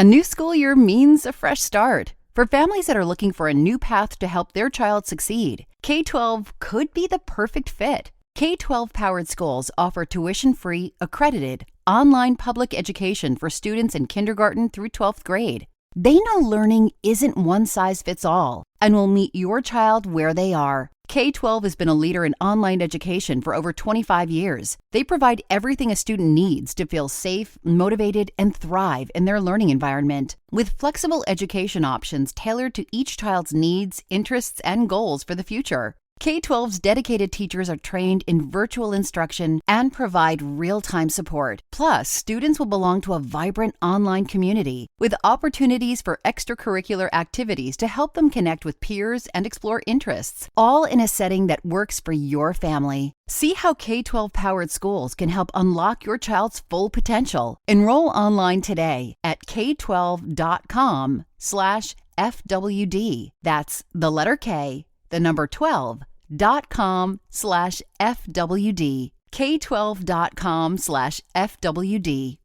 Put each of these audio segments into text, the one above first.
A new school year means a fresh start. For families that are looking for a new path to help their child succeed, K-12 could be the perfect fit. K-12 powered schools offer tuition-free, accredited, online public education for students in kindergarten through 12th grade. They know learning isn't one size fits all and will meet your child where they are. K-12 has been a leader in online education for over 25 years. They provide everything a student needs to feel safe, motivated, and thrive in their learning environment. With flexible education options tailored to each child's needs, interests, and goals for the future. K-12's dedicated teachers are trained in virtual instruction and provide real-time support. Plus, students will belong to a vibrant online community with opportunities for extracurricular activities to help them connect with peers and explore interests, all in a setting that works for your family. See how K-12-powered schools can help unlock your child's full potential. Enroll online today at k12.com/FWD. That's the letter K, the number 12.com/FWD. K12.com/FWD.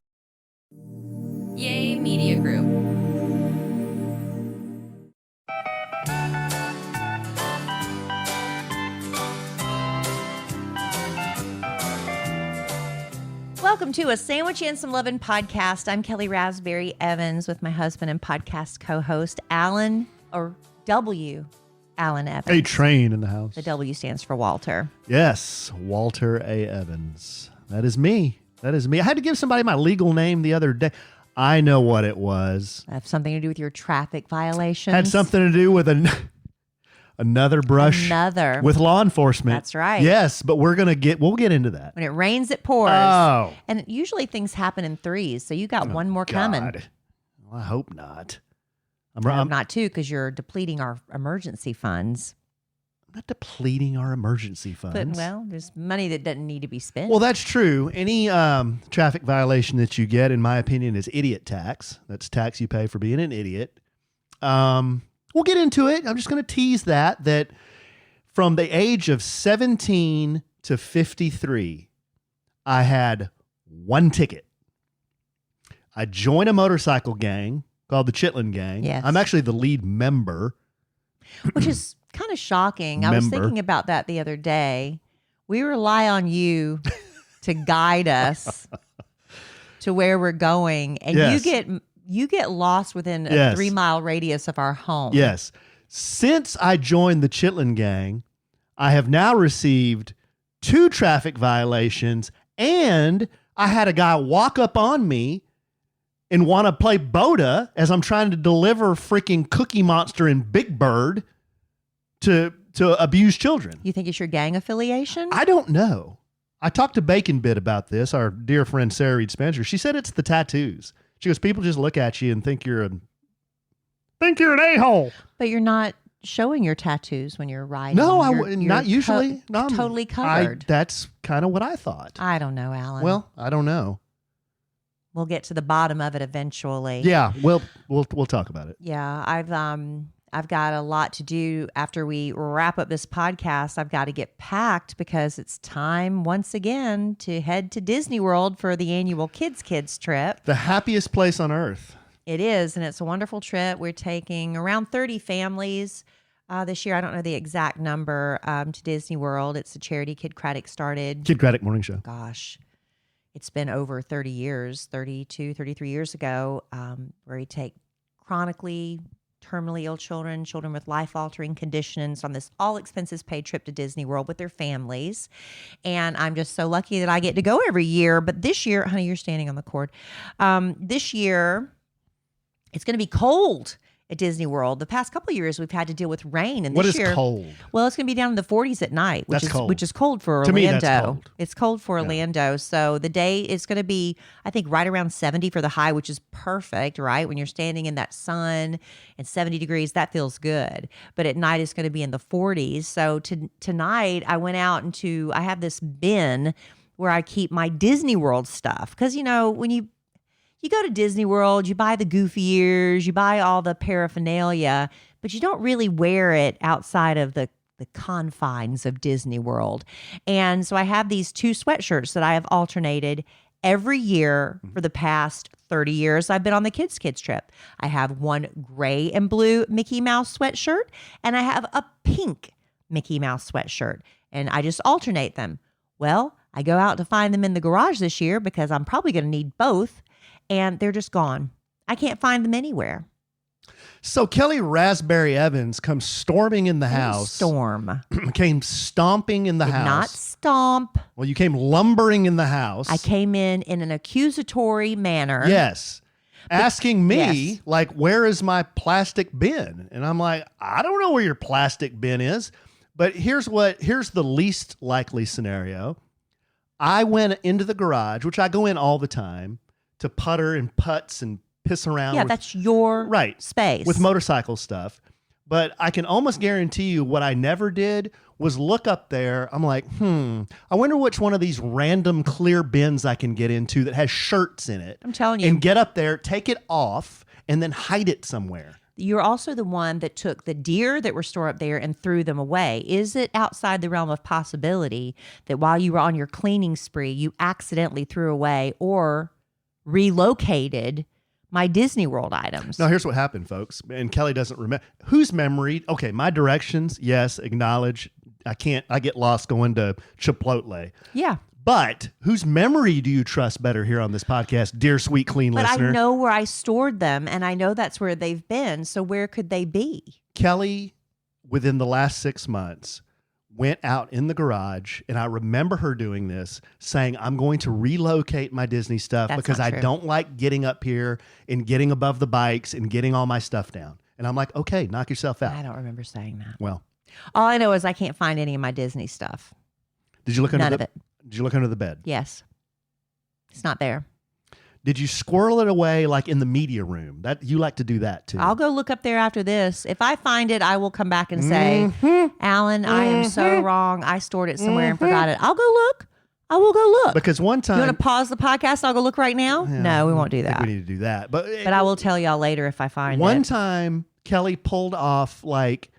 Yay Media Group. Welcome to A Sandwich and Some Lovin' podcast. I'm Kellie Raspberry Evans with my husband and podcast co-host Alan, or W. Alan Evans. A train in the house. The W stands for Walter. Yes, Walter A. Evans. That is me. That is me. I had to give somebody my legal name the other day. I know what it was. Have something to do with your traffic violations. Had something to do with another brush. Another. With law enforcement. That's right. Yes, but we'll get into that. When it rains, it pours. Oh. And usually things happen in threes, so you got one more coming. Well, I hope not. I'm not too, because you're depleting our emergency funds. I'm not depleting our emergency funds. There's money that doesn't need to be spent. Well, that's true. Any traffic violation that you get, in my opinion, is idiot tax. That's tax you pay for being an idiot. We'll get into it. I'm just going to tease that from the age of 17 to 53, I had one ticket. I joined a motorcycle gang called the Chitlin Gang. Yes. I'm actually the lead member. Which is kind of shocking. I was thinking about that the other day. We rely on you to guide us to where we're going, and Yes. you get lost within a Yes. 3-mile radius of our home. Yes. Since I joined the Chitlin Gang, I have now received 2 traffic violations, and I had a guy walk up on me and want to play Boda as I'm trying to deliver freaking Cookie Monster and Big Bird to abuse children. You think it's your gang affiliation? I don't know. I talked to Bacon Bit about this, our dear friend Sarah Reed Spencer. She said it's the tattoos. She goes, people just look at you and think you're an a-hole. But you're not showing your tattoos when you're riding. No, You're not usually. No, I'm totally covered. That's kind of what I thought. I don't know, Alan. Well, I don't know. We'll get to the bottom of it eventually. Yeah, we'll talk about it. Yeah, I've got a lot to do after we wrap up this podcast. I've got to get packed because it's time once again to head to Disney World for the annual Kids trip. The happiest place on earth. It is, and it's a wonderful trip. We're taking around 30 families this year. I don't know the exact number to Disney World. It's a charity Kid Craddock started. Kid Craddock Morning Show. Gosh, it's been over 30 years, 32, 33 years ago, where we take chronically terminally ill children with life-altering conditions on this all-expenses-paid trip to Disney World with their families. And I'm just so lucky that I get to go every year. But this year, honey, you're standing on the cord. This year, it's going to be cold at Disney World. The past couple of years, we've had to deal with rain. And What this is year, cold? well, it's going to be down in the 40s at night, which That's cold. which is cold for To Orlando. me, that's cold. It's cold for Orlando. So the day is going to be, I think, right around 70 for the high, which is perfect, right? When you're standing in that sun and 70 degrees, that feels good. But at night, it's going to be in the 40s. So tonight, I went out I have this bin where I keep my Disney World stuff. Because, when you go to Disney World, you buy the goofy ears, you buy all the paraphernalia, but you don't really wear it outside of the confines of Disney World. And so I have these 2 sweatshirts that I have alternated every year for the past 30 years I've been on the kids trip. I have one gray and blue Mickey Mouse sweatshirt, and I have a pink Mickey Mouse sweatshirt, and I just alternate them. Well, I go out to find them in the garage this year because I'm probably going to need both, and they're just gone. I can't find them anywhere. So Kellie Raspberry Evans comes storming in the house. Storm. Came stomping in the house. Not stomp. Well, you came lumbering in the house. I came in an accusatory manner. Yes. Asking me, yes. like, where is my plastic bin? And I'm like, I don't know where your plastic bin is. But here's the least likely scenario. I went into the garage, which I go in all the time, to putter and putts and piss around. Yeah, that's your space. With motorcycle stuff. But I can almost guarantee you what I never did was look up there. I'm like, I wonder which one of these random clear bins I can get into that has shirts in it. I'm telling you. And get up there, take it off, and then hide it somewhere. You're also the one that took the deer that were stored up there and threw them away. Is it outside the realm of possibility that while you were on your cleaning spree, you accidentally threw away or relocated my Disney World items? Now, here's what happened, folks. And Kellie doesn't remember. Whose memory? Okay, my directions, yes, acknowledge. I get lost going to Chipotle. Yeah. But whose memory do you trust better here on this podcast, dear sweet clean listener? But I know where I stored them, and I know that's where they've been. So where could they be? Kellie, within the last 6 months, went out in the garage, and I remember her doing this, saying, I'm going to relocate my Disney stuff because I don't like getting up here and getting above the bikes and getting all my stuff down. And I'm like, okay, knock yourself out. I don't remember saying that. Well, all I know is I can't find any of my Disney stuff. Did you look under None of it. Did you look under the bed? Yes. It's not there. Did you squirrel it away like in the media room? That you like to do that too. I'll go look up there after this. If I find it, I will come back and say, Alan, I am so wrong. I stored it somewhere and forgot it. I'll go look. I will go look. Because one time... You want to pause the podcast? I'll go look right now? Yeah, no, we won't do that. We need to do that. But I will tell y'all later if I find it. One time, Kellie pulled off like...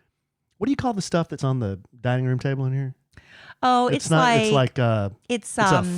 What do you call the stuff that's on the dining room table in here? Oh, it's a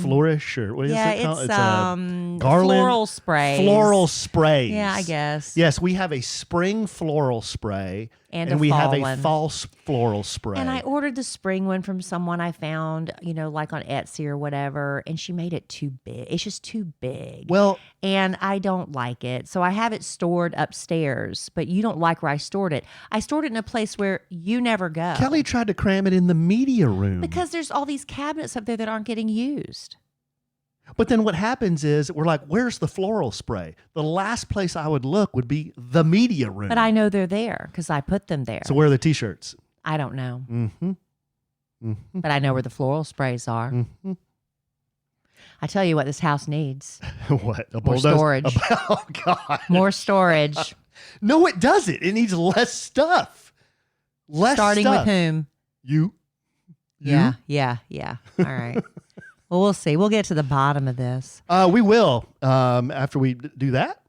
flourish or what is it called? It's garland, floral spray. Floral sprays. Yeah, I guess. Yes, we have a spring floral spray and we have a false floral spray. And I ordered the spring one from someone I found, like on Etsy or whatever, and she made it too big. It's just too big. Well, and I don't like it. So I have it stored upstairs, but you don't like where I stored it. I stored it in a place where you never go. Kellie tried to cram it in the media room. Because there's all these cabinets up there that aren't getting used. But then what happens is we're like, where's the floral spray? The last place I would look would be the media room. But I know they're there because I put them there. So where are the T-shirts? I don't know. Mm-hmm. Mm-hmm. But I know where the floral sprays are. Mm-hmm. I tell you what this house needs. What? More storage. Oh, God. More storage. No, it doesn't. It needs less stuff. Starting stuff. with whom? You. Yeah. All right. Well, we'll see. We'll get to the bottom of this. We will after we do that.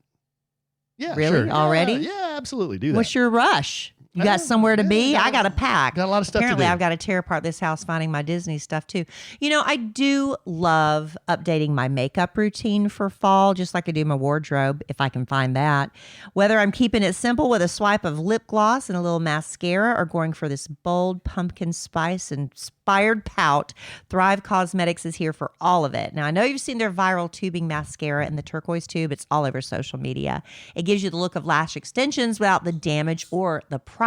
Yeah, really? Sure. Already? Yeah, absolutely. Do that. What's your rush? You got somewhere to be? I got to pack. Got a lot of stuff Apparently, to do. I've got to tear apart this house finding my Disney stuff, too. I do love updating my makeup routine for fall, just like I do my wardrobe, if I can find that. Whether I'm keeping it simple with a swipe of lip gloss and a little mascara or going for this bold pumpkin spice inspired pout, Thrive Cosmetics is here for all of it. Now, I know you've seen their viral tubing mascara in the turquoise tube. It's all over social media. It gives you the look of lash extensions without the damage or the price.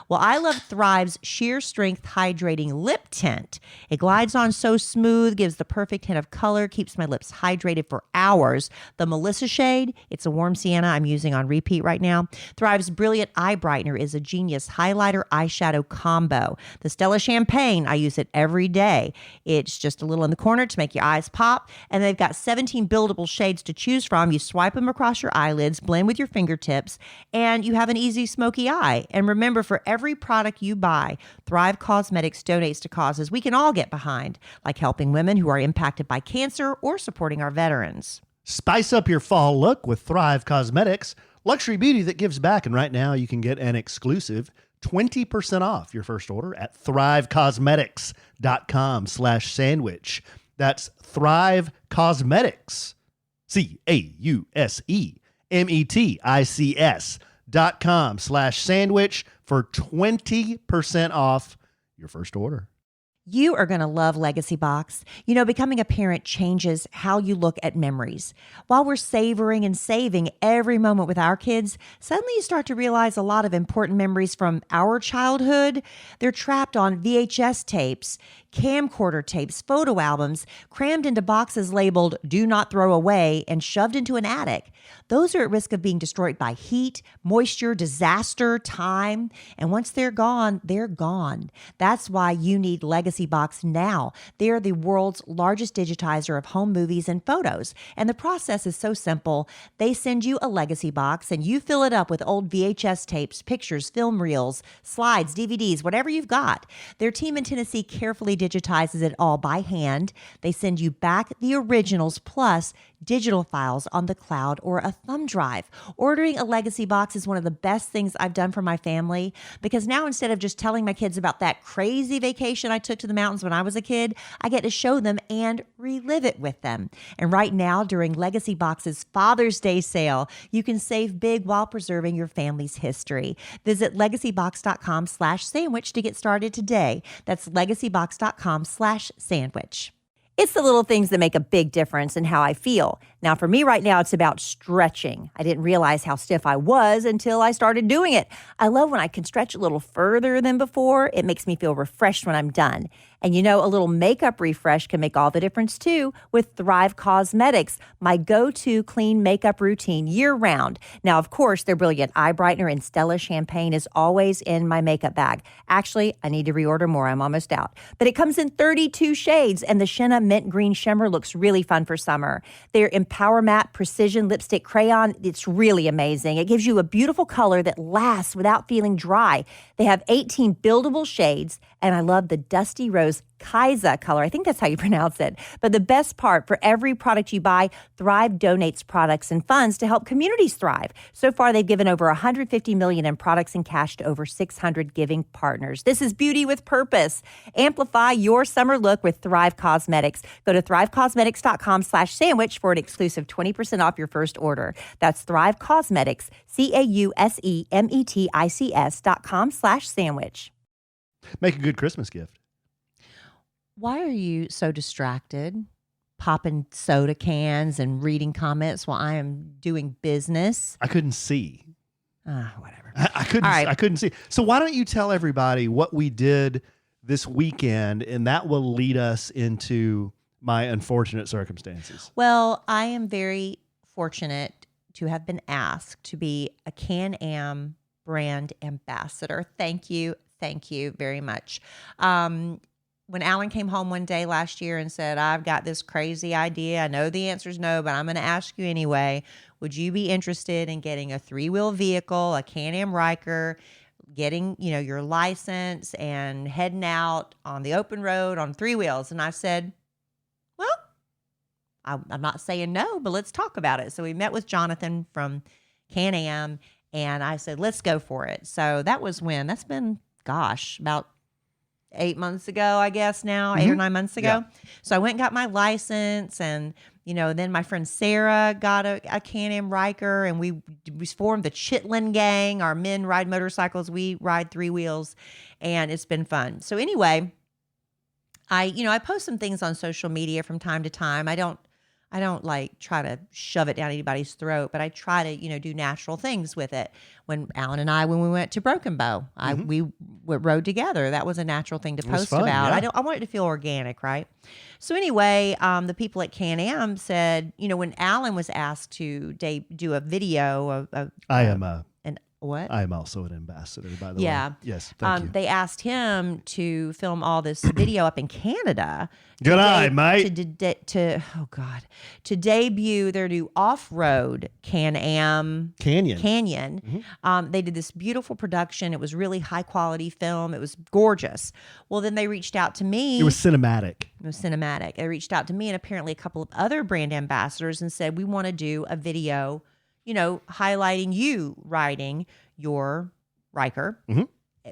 Well, I love Thrive's sheer strength hydrating lip tint. It glides on so smooth, gives the perfect hint of color, keeps my lips hydrated for hours. The Melissa shade, it's a warm sienna I'm using on repeat right now. Thrive's Brilliant Eye Brightener is a genius highlighter eyeshadow combo. The Stella Champagne, I use it every day. It's just a little in the corner to make your eyes pop. And they've got 17 buildable shades to choose from. You swipe them across your eyelids, blend with your fingertips, and you have an easy smoky eye. And remember, for every product you buy, Thrive Cosmetics donates to causes we can all get behind, like helping women who are impacted by cancer or supporting our veterans. Spice up your fall look with Thrive Cosmetics, luxury beauty that gives back. And right now you can get an exclusive 20% off your first order at thrivecosmetics.com/sandwich. That's Thrive Cosmetics, CAUSEMETICS.com/sandwich for 20% off your first order. You are going to love Legacy Box. You know, becoming a parent changes how you look at memories. While we're savoring and saving every moment with our kids, suddenly you start to realize a lot of important memories from our childhood. They're trapped on VHS tapes, camcorder tapes, photo albums, crammed into boxes labeled "Do Not Throw Away" and shoved into an attic. Those are at risk of being destroyed by heat, moisture, disaster, time. And once they're gone, they're gone. That's why you need Legacy Box now. They're the world's largest digitizer of home movies and photos. And the process is so simple. They send you a Legacy Box and you fill it up with old VHS tapes, pictures, film reels, slides, DVDs, whatever you've got. Their team in Tennessee carefully digitizes it all by hand. They send you back the originals plus digital files on the cloud or a thumb drive. Ordering a Legacy Box is one of the best things I've done for my family, because now instead of just telling my kids about that crazy vacation I took to the mountains when I was a kid, I get to show them and relive it with them. And right now, during Legacy Box's Father's Day sale, you can save big while preserving your family's history. Visit legacybox.com/sandwich to get started today. That's legacybox.com/sandwich. It's the little things that make a big difference in how I feel. Now, for me right now, it's about stretching. I didn't realize how stiff I was until I started doing it. I love when I can stretch a little further than before. It makes me feel refreshed when I'm done. And you know, a little makeup refresh can make all the difference too with Thrive Cosmetics, my go-to clean makeup routine year-round. Now, of course, their brilliant eye brightener and Stella champagne is always in my makeup bag. Actually, I need to reorder more. I'm almost out. But it comes in 32 shades, and the Shenna Mint Green Shimmer looks really fun for summer. Their Empower Matte Precision Lipstick Crayon, it's really amazing. It gives you a beautiful color that lasts without feeling dry. They have 18 buildable shades, and I love the Dusty Rose Kaiza color. I think that's how you pronounce it. But the best part, for every product you buy, Thrive donates products and funds to help communities thrive. So far, they've given over $150 million in products and cash to over 600 giving partners. This is beauty with purpose. Amplify your summer look with Thrive Cosmetics. Go to thrivecosmetics.com/sandwich for an exclusive 20% off your first order. That's Thrive Cosmetics, CAUSEMETICS.com/sandwich. Make a good Christmas gift. Why are you so distracted? Popping soda cans and reading comments while I am doing business. I couldn't see. Whatever. I couldn't. All right. I couldn't see. So why don't you tell everybody what we did this weekend, and that will lead us into my unfortunate circumstances. Well, I am very fortunate to have been asked to be a Can-Am brand ambassador. Thank you. Thank you very much. When Alan came home one day last year and said, I've got this crazy idea. I know the answer is no, but I'm going to ask you anyway. Would you be interested in getting a 3-wheel vehicle, a Can-Am Ryker, getting, your license and heading out on the open road on 3 wheels? And I said, well, I'm not saying no, but let's talk about it. So we met with Jonathan from Can-Am, and I said, let's go for it. So that was when? That's been, about 8 months ago, I guess now, 8 or 9 months ago. Yeah. So I went and got my license, and, then my friend Sarah got a Can-Am Ryker, and we formed the Chitlin Gang. Our men ride motorcycles. We ride 3 wheels, and it's been fun. So anyway, I post some things on social media from time to time. I don't like try to shove it down anybody's throat, but I try to, do natural things with it. When Alan and when we went to Broken Bow, we rode together. That was a natural thing to post about. Yeah. I want it to feel organic, right? So anyway, the people at Can-Am said, when Alan was asked to do a video of what? I am also an ambassador, by the way. Yeah. Yes, thank you. They asked him to film all this video up in Canada. Good eye, mate. To debut their new off-road Can-Am Canyon. Mm-hmm. They did this beautiful production. It was really high-quality film. It was gorgeous. Well, then they reached out to me. It was cinematic. They reached out to me and apparently a couple of other brand ambassadors and said, we want to do a video highlighting you riding your Ryker. Mm-hmm.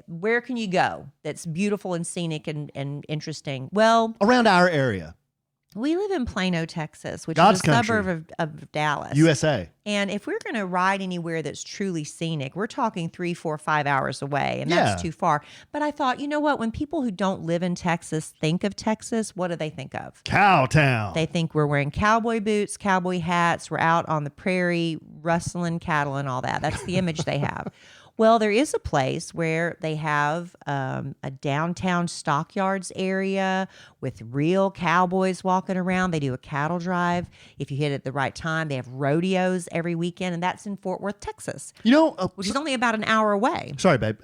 Where can you go that's beautiful and scenic and interesting? Well, around our area. We live in Plano, Texas, which God's is a country. suburb of Dallas. USA. And if we're going to ride anywhere that's truly scenic, we're talking 3, 4, 5 hours away, and that's too far. But I thought, you know what? When people who don't live in Texas think of Texas, what do they think of? Cowtown. They think we're wearing cowboy boots, cowboy hats, we're out on the prairie rustling cattle and all that. That's the image they have. Well, there is a place where they have a downtown stockyards area with real cowboys walking around. They do a cattle drive. If you hit it at the right time, they have rodeos every weekend, and that's in Fort Worth, Texas, which is only about an hour away. Sorry, babe.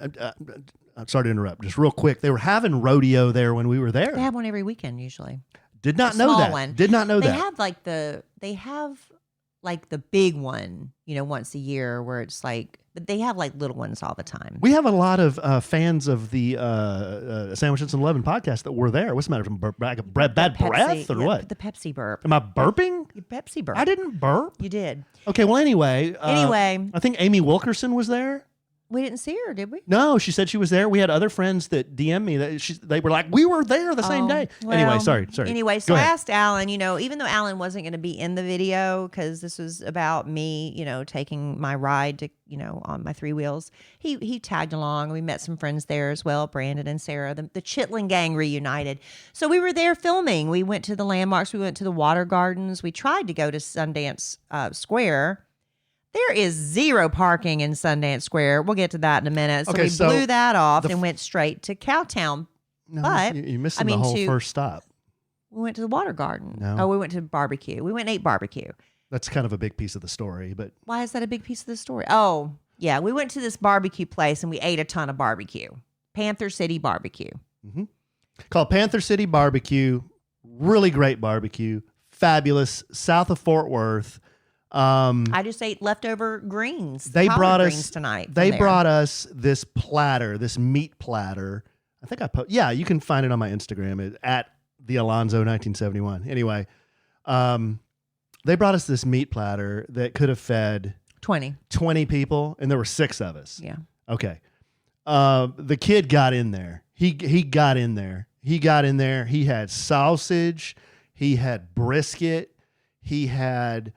I'm sorry to interrupt. Just real quick. They were having rodeo there when we were there. They have one every weekend usually. Did not know that. One. Did not know they that. They have the big one, once a year where it's but they have little ones all the time. We have a lot of fans of the Sandwiches and 11 podcast that were there. What's the matter? From bad breath or what? The Pepsi burp. Am I burping? Your Pepsi burp. I didn't burp. You did. Okay, well, anyway. Anyway. I think Amy Wilkerson was there. We didn't see her, did we? No, she said she was there. We had other friends that DM'd me that they were like, we were there the same day. Well, anyway, sorry. Anyway, so I asked Alan, even though Alan wasn't going to be in the video because this was about me, taking my ride to, on my 3 wheels, he tagged along. We met some friends there as well, Brandon and Sarah. The Chitlin gang reunited. So we were there filming. We went to the landmarks. We went to the water gardens. We tried to go to Sundance Square. There is 0 parking in Sundance Square. We'll get to that in a minute. So we blew that off and went straight to Cowtown. No, but you're missing the whole first stop. We went to the water garden. No. Oh, we went to barbecue. We went and ate barbecue. That's kind of a big piece of the story, but why is that a big piece of the story? Oh, yeah. We went to this barbecue place and we ate a ton of barbecue. Panther City Barbecue. Mm-hmm. Called Panther City Barbecue. Really great barbecue. Fabulous. South of Fort Worth. I just ate leftover greens. They brought us greens tonight. They brought us this platter, this meat platter. I think you can find it on my Instagram at the Alonzo 1971. Anyway, they brought us this meat platter that could have fed 20 people, and there were 6 of us. Yeah. Okay. The kid got in there. He got in there. He had sausage. He had brisket. He had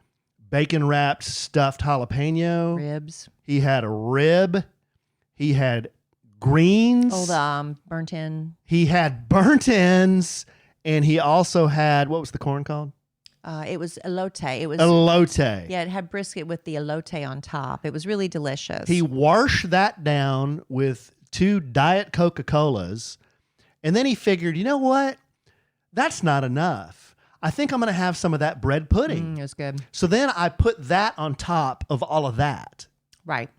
bacon wrapped stuffed jalapeno. Ribs. He had a rib. He had greens. Oh, the burnt in. He had burnt ends. And he also had, what was the corn called? It was elote. It was elote. Yeah, it had brisket with the elote on top. It was really delicious. He washed that down with 2 Diet Coca-Colas. And then he figured, you know what? That's not enough. I think I'm going to have some of that bread pudding. It was good. So then I put that on top of all of that. Right.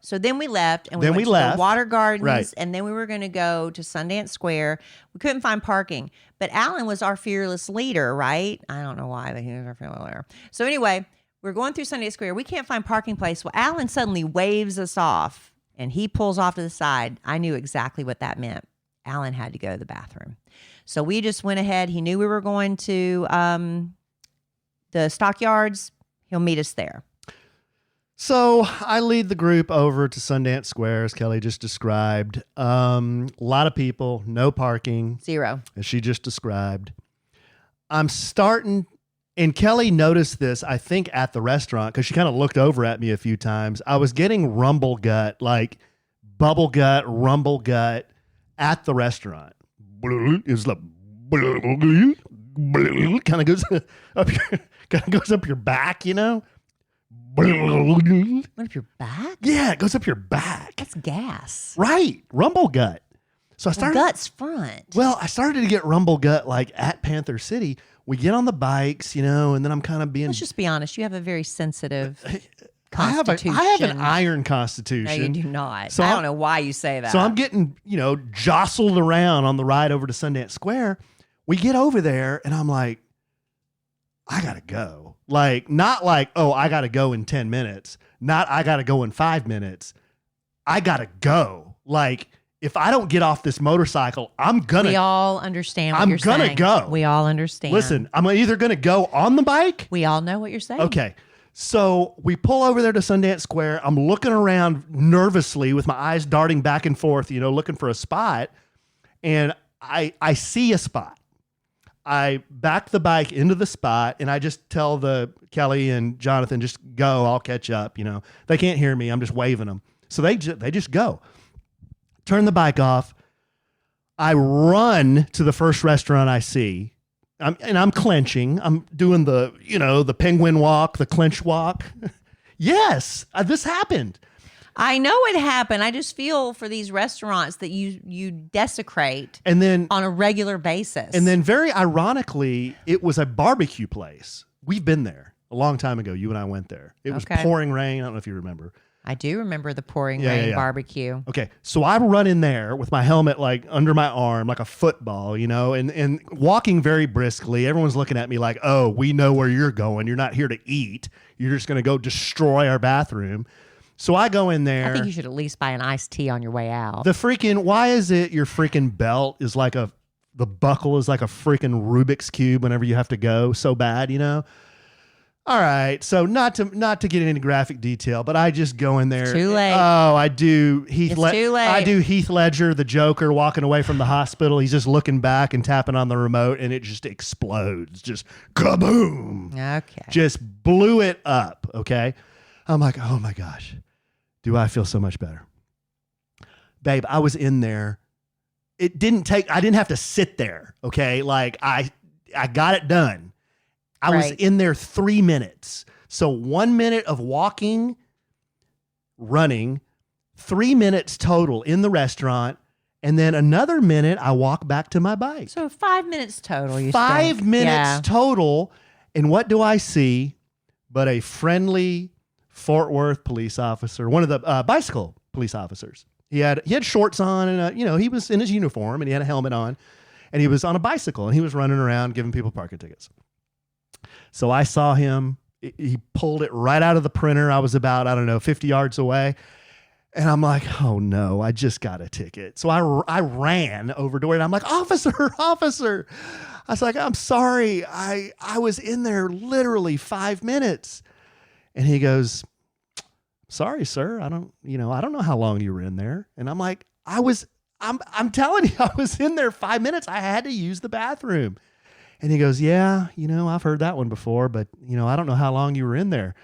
So then we left and we went to the water gardens and then we were going to go to Sundance Square. We couldn't find parking, but Alan was our fearless leader, right? I don't know why, but he was our fearless leader. So anyway, we're going through Sundance Square. We can't find parking place. Well, Alan suddenly waves us off and he pulls off to the side. I knew exactly what that meant. Alan had to go to the bathroom. So we just went ahead. He knew we were going to the stockyards. He'll meet us there. So I lead the group over to Sundance Square, as Kelly just described. A lot of people, no parking. 0. As she just described. I'm starting, and Kelly noticed this, I think, at the restaurant, because she kind of looked over at me a few times. I was getting rumble gut, like bubble gut, rumble gut at the restaurant. It was like, kind of goes up your back, Went up your back? Yeah, it goes up your back. That's gas. Right. Rumble gut. So I started. Gut's front. Well, I started to get rumble gut like at Panther City. We get on the bikes, and then I'm kind of being. Let's just be honest. You have a very sensitive constitution. I have an iron constitution. No, you do not. So I don't know why you say that. So I'm getting, jostled around on the ride over to Sundance Square. We get over there and I'm like, I got to go. Like, not like, oh, I got to go in 10 minutes. Not I got to go in 5 minutes. I got to go. Like, if I don't get off this motorcycle, I'm going to. We all understand what you're saying. I'm going to go. We all understand. Listen, I'm either going to go on the bike. We all know what you're saying. Okay. So we pull over there to Sundance Square. I'm looking around nervously with my eyes darting back and forth, looking for a spot. And I see a spot. I back the bike into the spot, and I just tell the Kellie and Jonathan, just go, I'll catch up. They can't hear me. I'm just waving them. So they just go. Turn the bike off. I run to the first restaurant I see. I'm clenching. I'm doing the penguin walk, the clench walk. Yes, this happened. I know it happened. I just feel for these restaurants that you desecrate and then on a regular basis. And then very ironically, it was a barbecue place. We've been there a long time ago. You and I went there. It was pouring rain. I don't know if you remember. I do remember the pouring rain barbecue. Okay, so I run in there with my helmet like under my arm, like a football, and walking very briskly. Everyone's looking at me like, oh, we know where you're going. You're not here to eat. You're just going to go destroy our bathroom. So I go in there. I think you should at least buy an iced tea on your way out. Why is it your freaking belt is like the buckle is like a freaking Rubik's Cube whenever you have to go so bad, All right, so not to get into graphic detail, but I just go in there. Too late. Oh, I do Too late. I do Heath Ledger, the Joker, walking away from the hospital. He's just looking back and tapping on the remote, and it just explodes. Just kaboom. Okay. Just blew it up, okay? I'm like, oh my gosh, do I feel so much better? Babe, I was in there. I didn't have to sit there, okay? Like, I got it done. I was in there 3 minutes. So 1 minute of walking, running, 3 minutes total in the restaurant, and then another minute I walk back to my bike. So 5 minutes total. 5 minutes total. And what do I see but a friendly Fort Worth police officer, one of the bicycle police officers. He had shorts on, and he was in his uniform, and he had a helmet on, and he was on a bicycle, and he was running around giving people parking tickets. So I saw him. He pulled it right out of the printer. I was about, 50 yards away. And I'm like, oh no, I just got a ticket. So I ran over to it, and I'm like, officer. I was like, I'm sorry. I was in there literally 5 minutes. And he goes, sorry, sir. I don't know how long you were in there. And I'm like, I'm telling you, I was in there 5 minutes. I had to use the bathroom. And he goes, yeah, I've heard that one before, but, I don't know how long you were in there.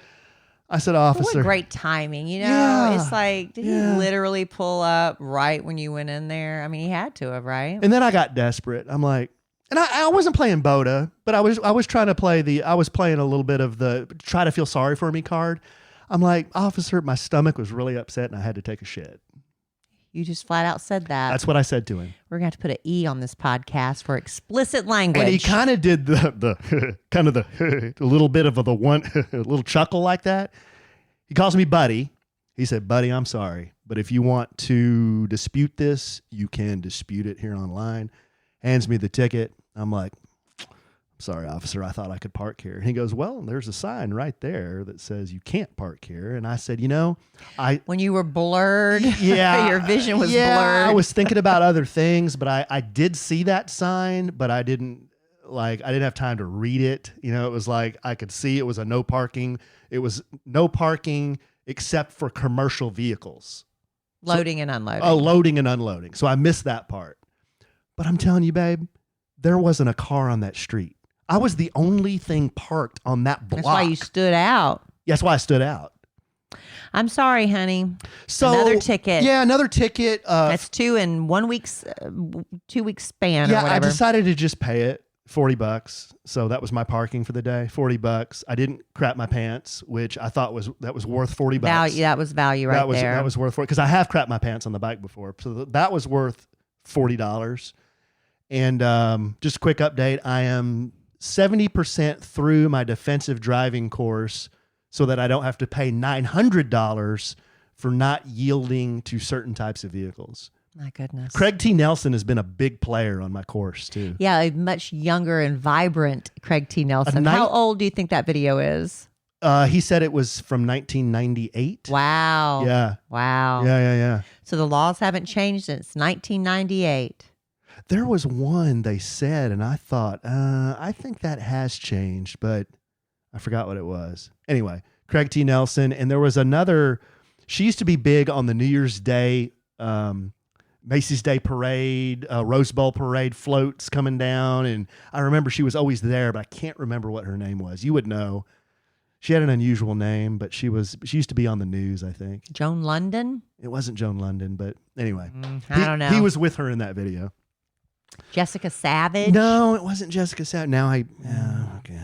I said, officer. What great timing, Yeah, It's like, did he literally pull up right when you went in there? I mean, he had to have, right? And then I got desperate. I'm like, and I wasn't playing Boda, but I was trying to play I was playing a little bit of the try to feel sorry for me card. I'm like, officer, my stomach was really upset and I had to take a shit. You just flat out said that. That's what I said to him. We're going to have to put an E on this podcast for explicit language. And he kind of did the kind of the a little bit of the one, a little chuckle like that. He calls me buddy. He said, buddy, I'm sorry, but if you want to dispute this, you can dispute it here online. Hands me the ticket. I'm like, sorry, officer, I thought I could park here. And he goes, well, there's a sign right there that says you can't park here. And I said, when you were blurred, your vision was blurred. I was thinking about other things, but I did see that sign, but I didn't have time to read it. It was like, I could see it was a no parking. It was no parking except for commercial vehicles. Loading and unloading. Oh, loading and unloading. So I missed that part. But I'm telling you, babe, there wasn't a car on that street. I was the only thing parked on that block. That's why you stood out. That's why I stood out. I'm sorry, honey. So another ticket. Yeah, another ticket. That's 2 in 1 week's, 2 week span or whatever. I decided to just pay it $40. So that was my parking for the day. $40. I didn't crap my pants, which I thought was worth $40. That was value right there. That was worth $40 because I have crapped my pants on the bike before. So that was worth $40. And just a quick update, I am 70% through my defensive driving course so that I don't have to pay $900 for not yielding to certain types of vehicles. My goodness. Craig T. Nelson has been a big player on my course too. Yeah, a much younger and vibrant Craig T. Nelson. How old do you think that video is? He said it was from 1998. Wow. Yeah. Wow. Yeah. So the laws haven't changed since 1998. There was one they said, and I thought, I think that has changed, but I forgot what it was. Anyway, Craig T. Nelson, and there was another. She used to be big on the New Year's Day Macy's Day Parade, Rose Bowl Parade floats coming down. And I remember she was always there, but I can't remember what her name was. You would know. She had an unusual name, but she used to be on the news, I think. Joan London? It wasn't Joan London, but anyway. I don't know. He was with her in that video. Jessica Savage? No, it wasn't Jessica Savage. Now okay.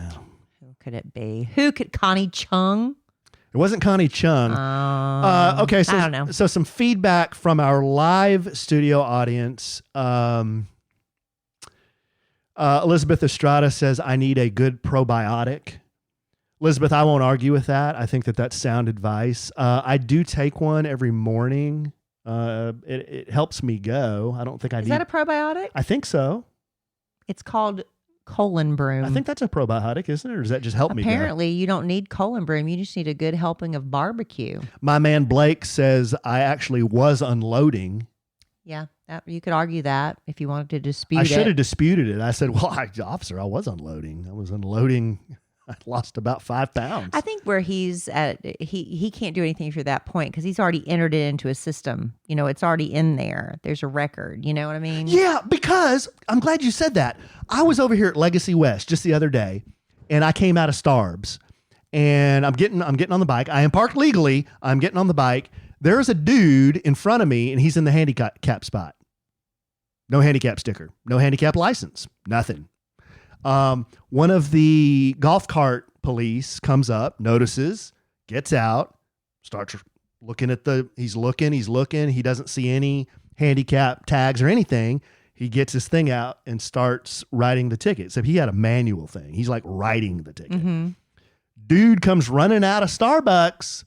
Who could it be? Connie Chung? It wasn't Connie Chung. Okay, so I don't know. So some feedback from our live studio audience. Elizabeth Estrada says, I need a good probiotic. Elizabeth, I won't argue with that. I think that's sound advice. I do take one every morning. It helps me go. I don't think I need. Is that a probiotic? I think so. It's called colon broom. I think that's a probiotic, isn't it? Or does that just help me go? Apparently, you don't need colon broom. You just need a good helping of barbecue. My man Blake says I actually was unloading. Yeah, you could argue that if you wanted to dispute it. I should have disputed it. I said, well, officer, I was unloading. I was unloading. I lost about 5 pounds. I think where he's at, he can't do anything for that point because he's already entered it into a system. You know, it's already in there. There's a record. You know what I mean? Yeah, because I'm glad you said that. I was over here at Legacy West just the other day, and I came out of Starbs, and I'm getting on the bike. I am parked legally. I'm getting on the bike. There's a dude in front of me, and he's in the handicap spot. No handicap sticker. No handicap license. Nothing. One of the golf cart police comes up, notices, gets out, starts looking at he's looking. He doesn't see any handicap tags or anything. He gets his thing out and starts writing the ticket. So he had a manual thing. He's like writing the ticket. Mm-hmm. Dude comes running out of Starbucks.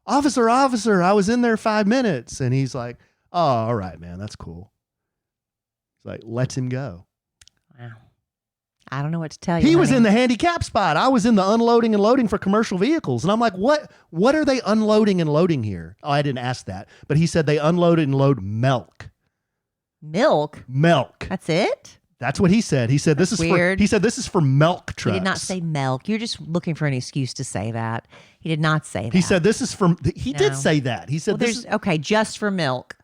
Officer, I was in there 5 minutes. And he's like, oh, all right, man, that's cool. It's like, lets him go. Wow. I don't know what to tell you. He was in the handicap spot. I was in the unloading and loading for commercial vehicles. And I'm like, what are they unloading and loading here? Oh, I didn't ask that. But he said they unloaded and load milk. Milk? Milk. That's it? That's what he said. He said this is weird. this is for milk trucks. He did not say milk. You're just looking for an excuse to say that. He did not say that. He said this is for did say that. He said this is okay, just for milk.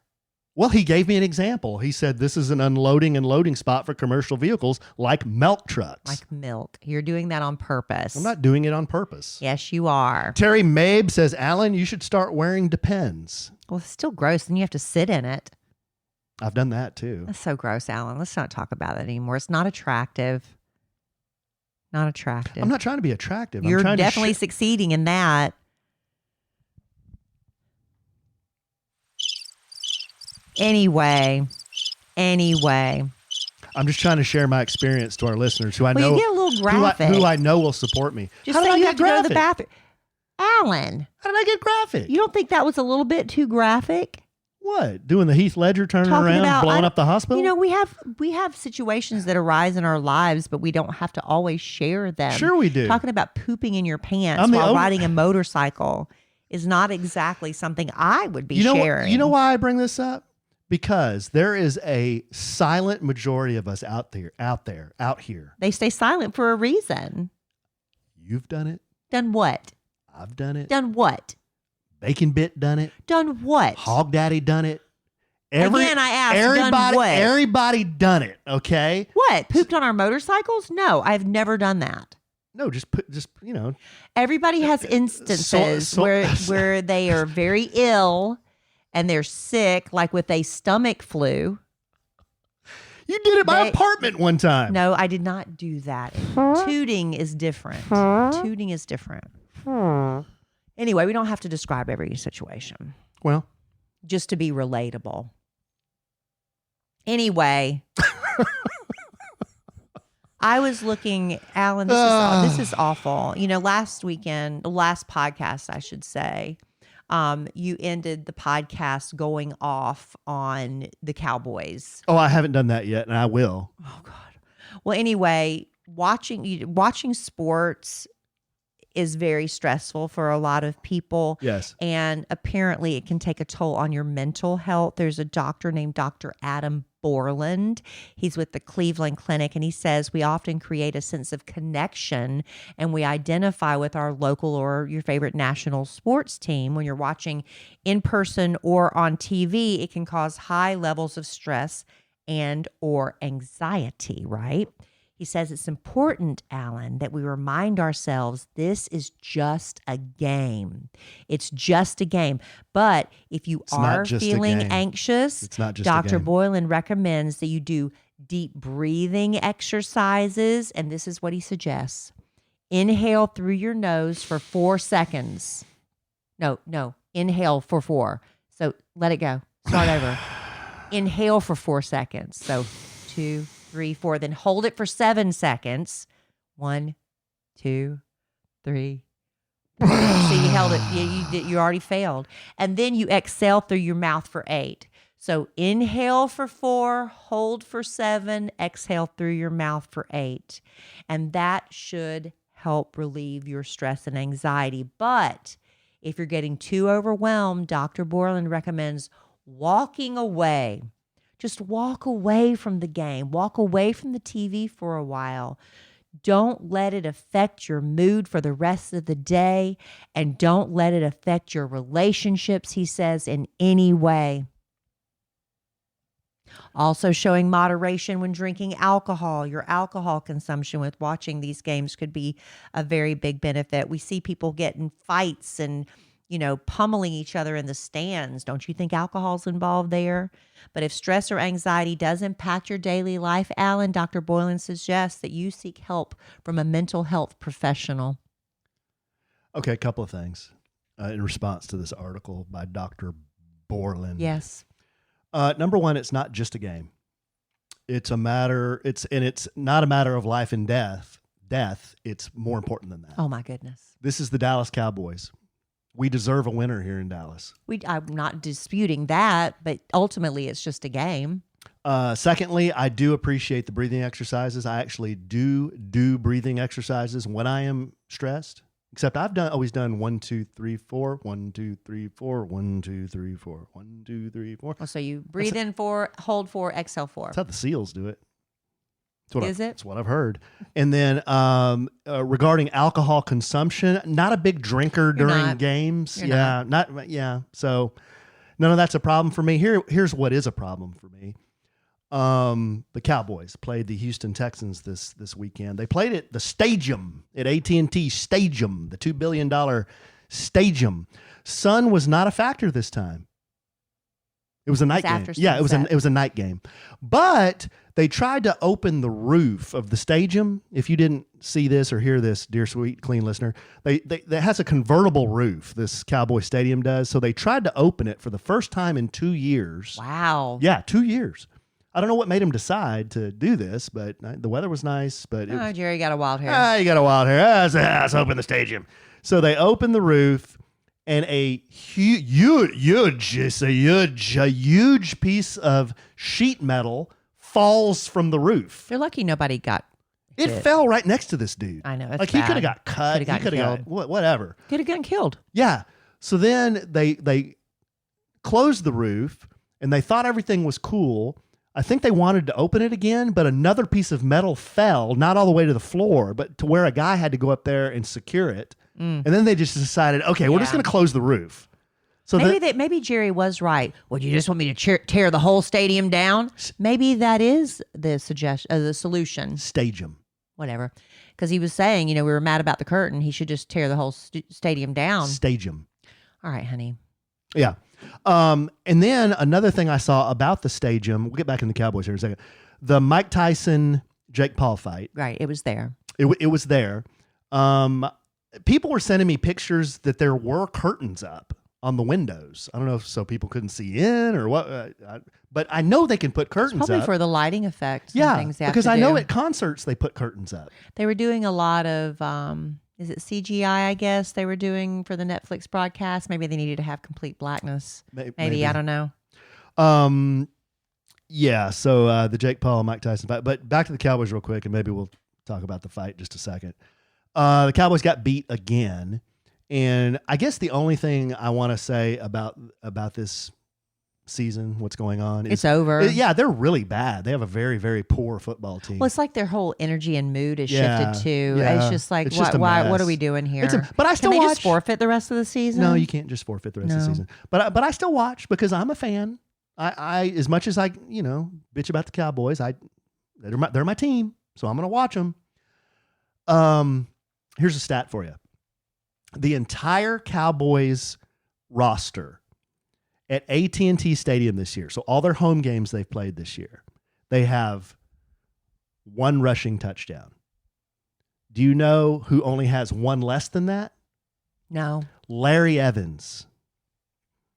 Well, he gave me an example. He said this is an unloading and loading spot for commercial vehicles like milk trucks. Like milk. You're doing that on purpose. I'm not doing it on purpose. Yes, you are. Terry Mabe says, Alan, you should start wearing Depends. Well, it's still gross, and you have to sit in it. I've done that too. That's so gross, Alan. Let's not talk about it anymore. It's not attractive. Not attractive. I'm not trying to be attractive. You're I'm trying definitely succeeding in that. Anyway. I'm just trying to share my experience to our listeners who I know. You get a little graphic. Who I know will support me. Just How say did I you get have to go to the graphic? bathroom. Alan. How did I get graphic? You don't think that was a little bit too graphic? What? Doing the Heath Ledger turning Talking around, about, blowing up the hospital? You know, we have situations that arise in our lives, but we don't have to always share them. Sure we do. Talking about pooping in your pants while riding a motorcycle is not exactly something I would be sharing. You know why I bring this up? Because there is a silent majority of us out here. They stay silent for a reason. You've done it. Done what? I've done it. Done what? Bacon Bit done it. Done what? Hog Daddy done it. Again, I asked, done what? Everybody done it, okay? What? Pooped on our motorcycles? No, I've never done that. No, just you know. Everybody has instances where they are very ill and they're sick, like with a stomach flu. You did it at my apartment one time. No, I did not do that. Tooting is different. Tooting is different. Anyway, we don't have to describe every situation. Well, just to be relatable. Anyway, I was looking, Alan, this is awful. You know, last podcast, I should say, you ended the podcast going off on the Cowboys. Oh, I haven't done that yet, and I will. Oh, God. Well, anyway, watching sports is very stressful for a lot of people. Yes. And apparently it can take a toll on your mental health. There's a doctor named Dr. Adam Borland. He's with the Cleveland Clinic, and he says we often create a sense of connection and we identify with our local or your favorite national sports team. When you're watching in person or on TV, it can cause high levels of stress and or anxiety, right? He says it's important, Alan, that we remind ourselves this is just a game. It's just a game. But if you are feeling anxious, it's not just Dr. Boylan recommends that you do deep breathing exercises. And this is what he suggests. Inhale through your nose for 4 seconds. No. Inhale for 4. So let it go. Start over. Inhale for 4 seconds. So 2, 3, 4. Then hold it for 7 seconds. 1, 2, 3. So you held it. You already failed. And then you exhale through your mouth for 8. So inhale for 4, hold for 7, exhale through your mouth for 8. And that should help relieve your stress and anxiety. But if you're getting too overwhelmed, Dr. Borland recommends walking away. Just walk away from the game. Walk away from the TV for a while. Don't let it affect your mood for the rest of the day. And don't let it affect your relationships, he says, in any way. Also showing moderation when drinking alcohol. Your alcohol consumption with watching these games could be a very big benefit. We see people get in fights and pummeling each other in the stands. Don't you think alcohol's involved there? But if stress or anxiety does impact your daily life, Alan, Dr. Boylan suggests that you seek help from a mental health professional. Okay, a couple of things in response to this article by Dr. Borland. Yes. Number one, it's not just a game. It's not a matter of life and death. It's more important than that. Oh my goodness. This is the Dallas Cowboys. We deserve a winner here in Dallas. I'm not disputing that, but ultimately it's just a game. Secondly, I do appreciate the breathing exercises. I actually do breathing exercises when I am stressed. Except I've always done 1, 2, 3, 4, 1, 2, 3, 4, 1, 2, 3, 4, 1, 2, 3, 4. Oh, so you breathe in 4, hold 4, exhale 4. That's how the SEALs do it. That's what I've heard. And then regarding alcohol consumption, not a big drinker during games. So none of that's a problem for me. Here's what is a problem for me. The Cowboys played the Houston Texans this weekend. They played at the Stadium at AT&T Stadium, the $2 billion stadium. Sun was not a factor this time. It was a night game. Yeah, it was a night game. But they tried to open the roof of the stadium. If you didn't see this or hear this, dear sweet clean listener, that has a convertible roof. This Cowboy Stadium does. So they tried to open it for the first time in 2 years. Wow. Yeah, 2 years. I don't know what made him decide to do this, but the weather was nice. But Jerry got a wild hair. You got a wild hair. Let's open the stadium. So they opened the roof. And a huge piece of sheet metal falls from the roof. They're lucky nobody got hit. It fell right next to this dude. I know. That's like bad. He could have got cut. He could have got whatever. Could have gotten killed. Yeah. So then they closed the roof and they thought everything was cool. I think they wanted to open it again, but another piece of metal fell, not all the way to the floor, but to where a guy had to go up there and secure it. And then they just decided, okay, we're just going to close the roof. So maybe Jerry was right. Well, you just want me to tear the whole stadium down? Maybe that is the solution. Stadium. Whatever. Because he was saying, we were mad about the curtain. He should just tear the whole stadium down. Stadium. All right, honey. Yeah. And then another thing I saw about the stadium, we'll get back in the Cowboys here in a second. The Mike Tyson, Jake Paul fight. Right. It was there. It was there. People were sending me pictures that there were curtains up on the windows. I don't know if so people couldn't see in or what, but I know they can put curtains probably up. For the lighting effects. Yeah, and things they because have I to know do. at concerts they put curtains up. They were doing a lot of, is it CGI, I guess, they were doing for the Netflix broadcast. Maybe they needed to have complete blackness. Maybe. I don't know. Yeah, so the Jake Paul, Mike Tyson fight. But back to the Cowboys real quick, and maybe we'll talk about the fight just a second. The Cowboys got beat again. And I guess the only thing I want to say about this season, what's going on, is it's over. Yeah, they're really bad. They have a very, very poor football team. Well, it's like their whole energy and mood is shifted too. Yeah. It's just like, It's just a why? What mess. are we doing here? But I still Can they watch. just forfeit the rest of the season? No, you can't just forfeit the rest of the season. But I still watch because I'm a fan. I as much as I bitch about the Cowboys, they're my team, so I'm gonna watch them. Here's a stat for you: the entire Cowboys roster at AT&T Stadium this year, so all their home games they've played this year, they have one rushing touchdown. Do you know who only has one less than that? No. Larry Evans.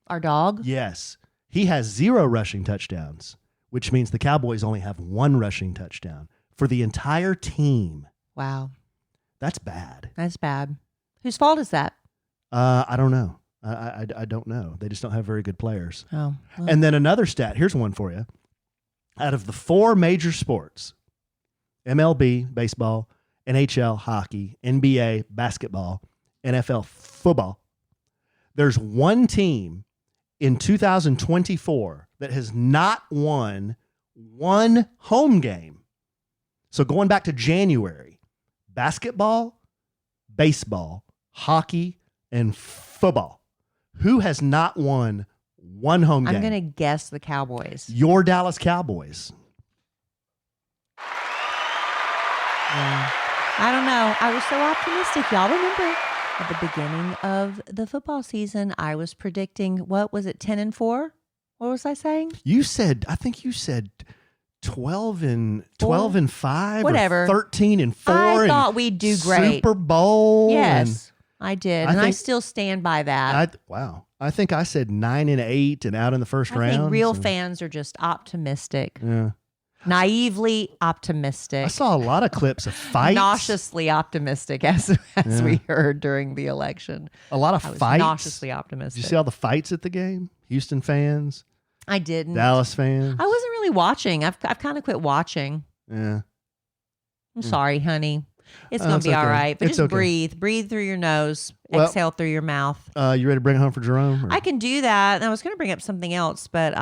Our dog? Yes. He has 0 rushing touchdowns, which means the Cowboys only have 1 rushing touchdown for the entire team. Wow. That's bad. That's bad. Whose fault is that? I don't know. I don't know. They just don't have very good players. Oh. Well. And then another stat. Here's one for you. Out of the 4 major sports, MLB, baseball, NHL, hockey, NBA, basketball, NFL, football, there's one team in 2024 that has not won one home game. So going back to January, basketball, baseball, hockey, and football. Who has not won one home game? I'm going to guess the Cowboys. Your Dallas Cowboys. Yeah. I don't know. I was so optimistic. Y'all remember at the beginning of the football season, I was predicting, what was it, 10-4? What was I saying? I think you said 12 and 5, whatever, or 13-4. I thought we'd do great. Super Bowl. Yes, I did, and I think, still stand by that. Wow, I think I said 9-8 and out in the first round. I think real fans are just optimistic. Yeah. Naively optimistic. I saw a lot of clips of fights. Nauseously optimistic, as we heard during the election. A lot of I was fights. Nauseously optimistic. Did you see all the fights at the game? Houston fans, I didn't. Dallas fans. I wasn't really watching. I've kind of quit watching. Yeah. I'm sorry, honey. It's going to be all right. But It's just okay. breathe. Breathe through your nose. Well, exhale through your mouth. You ready to bring it home for Jerome? Or? I can do that. And I was going to bring up something else, but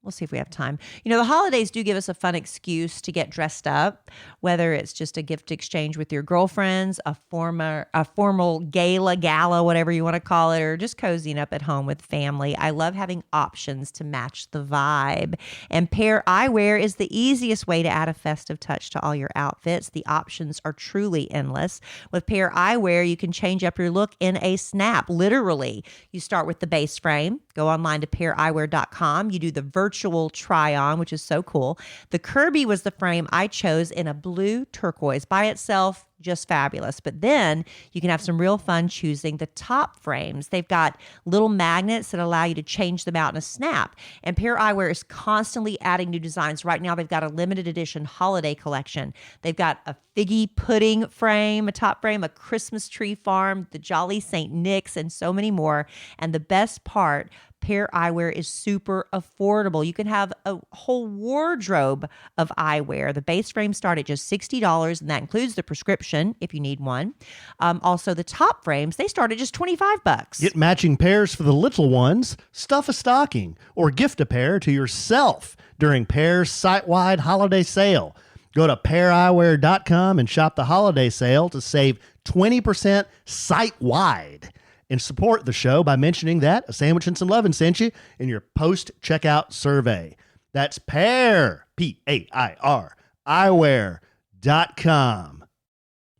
we'll see if we have time. You know, the holidays do give us a fun excuse to get dressed up, whether it's just a gift exchange with your girlfriends, a formal gala, whatever you want to call it, or just cozying up at home with family. I love having options to match the vibe. And Pair Eyewear is the easiest way to add a festive touch to all your outfits. The options are truly endless. With Pair Eyewear, you can change up your look in a snap, literally. You start with the base frame, go online to paireyewear.com. You do the virtual try on, which is so cool. The Kirby was the frame I chose in a blue turquoise. By itself, just fabulous. But then you can have some real fun choosing the top frames. They've got little magnets that allow you to change them out in a snap. And Pair Eyewear is constantly adding new designs. Right now, they've got a limited edition holiday collection. They've got a figgy pudding frame, a top frame, a Christmas tree farm, the Jolly St. Nick's, and so many more. And the best part, Pair Eyewear is super affordable. You can have a whole wardrobe of eyewear. The base frames start at just $60, and that includes the prescription if you need one. Also, the top frames, they start at just $25. Get matching pairs for the little ones, stuff a stocking, or gift a pair to yourself during Pair's site-wide holiday sale. Go to paireyewear.com and shop the holiday sale to save 20% site-wide. And support the show by mentioning that a sandwich and some lovin' sent you in your post-checkout survey. That's Pair, P-A-I-R, eyewear.com.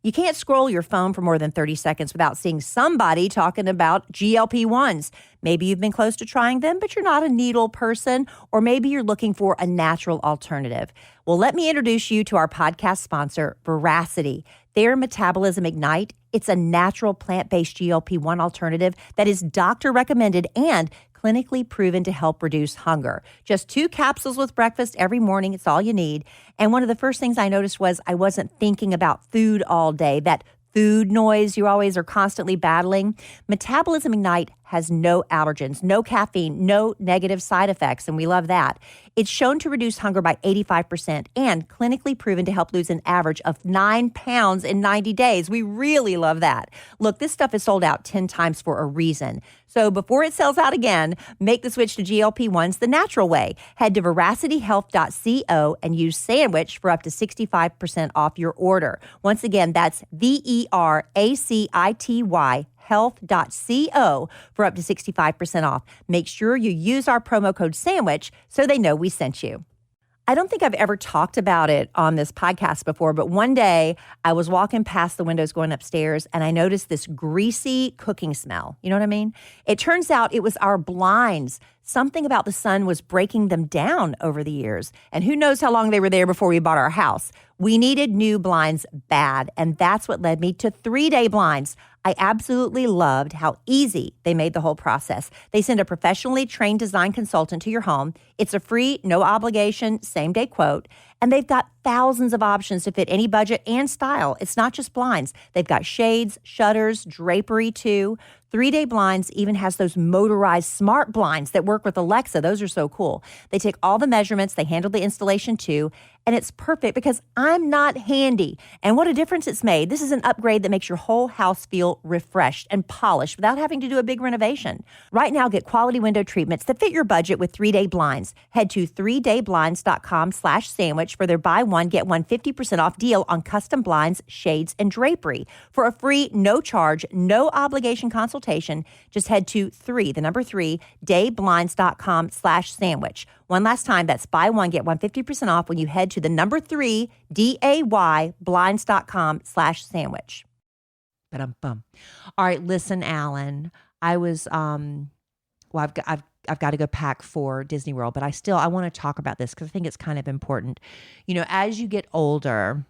You can't scroll your phone for more than 30 seconds without seeing somebody talking about GLP-1s. Maybe you've been close to trying them, but you're not a needle person, or maybe you're looking for a natural alternative. Well, let me introduce you to our podcast sponsor, Veracity. Their Metabolism Ignite, it's a natural plant-based GLP-1 alternative that is doctor recommended and clinically proven to help reduce hunger. Just 2 capsules with breakfast every morning. It's all you need. And one of the first things I noticed was I wasn't thinking about food all day, that food noise you always are constantly battling. Metabolism Ignite has no allergens, no caffeine, no negative side effects, and we love that. It's shown to reduce hunger by 85% and clinically proven to help lose an average of 9 pounds in 90 days. We really love that. Look, this stuff is sold out 10 times for a reason. So before it sells out again, make the switch to GLP-1s the natural way. Head to veracityhealth.co and use sandwich for up to 65% off your order. Once again, that's VERACITY health.co for up to 65% off. Make sure you use our promo code SANDWICH so they know we sent you. I don't think I've ever talked about it on this podcast before, but one day I was walking past the windows going upstairs and I noticed this greasy cooking smell. You know what I mean? It turns out it was our blinds. Something about the sun was breaking them down over the years. And who knows how long they were there before we bought our house. We needed new blinds bad, and that's what led me to 3-Day Blinds. I absolutely loved how easy they made the whole process. They send a professionally trained design consultant to your home. It's a free, no obligation, same-day quote. And they've got thousands of options to fit any budget and style. It's not just blinds. They've got shades, shutters, drapery too. 3-Day Blinds even has those motorized smart blinds that work with Alexa. Those are so cool. They take all the measurements. They handle the installation too. And it's perfect because I'm not handy. And what a difference it's made. This is an upgrade that makes your whole house feel refreshed and polished without having to do a big renovation. Right now, get quality window treatments that fit your budget with 3-Day Blinds. Head to 3dayblinds.com/sandwich for their buy one, get one 50% off deal on custom blinds, shades, and drapery. For a free, no charge, no obligation consultation, just head to dayblinds.com/sandwich. One last time, that's buy one, get one 50% off when you head to the 3 dayblinds.com/sandwich. Ba-dum-bum. All right, listen, Alan. I was I've got to go pack for Disney World, but I want to talk about this because I think it's kind of important. You know, as you get older,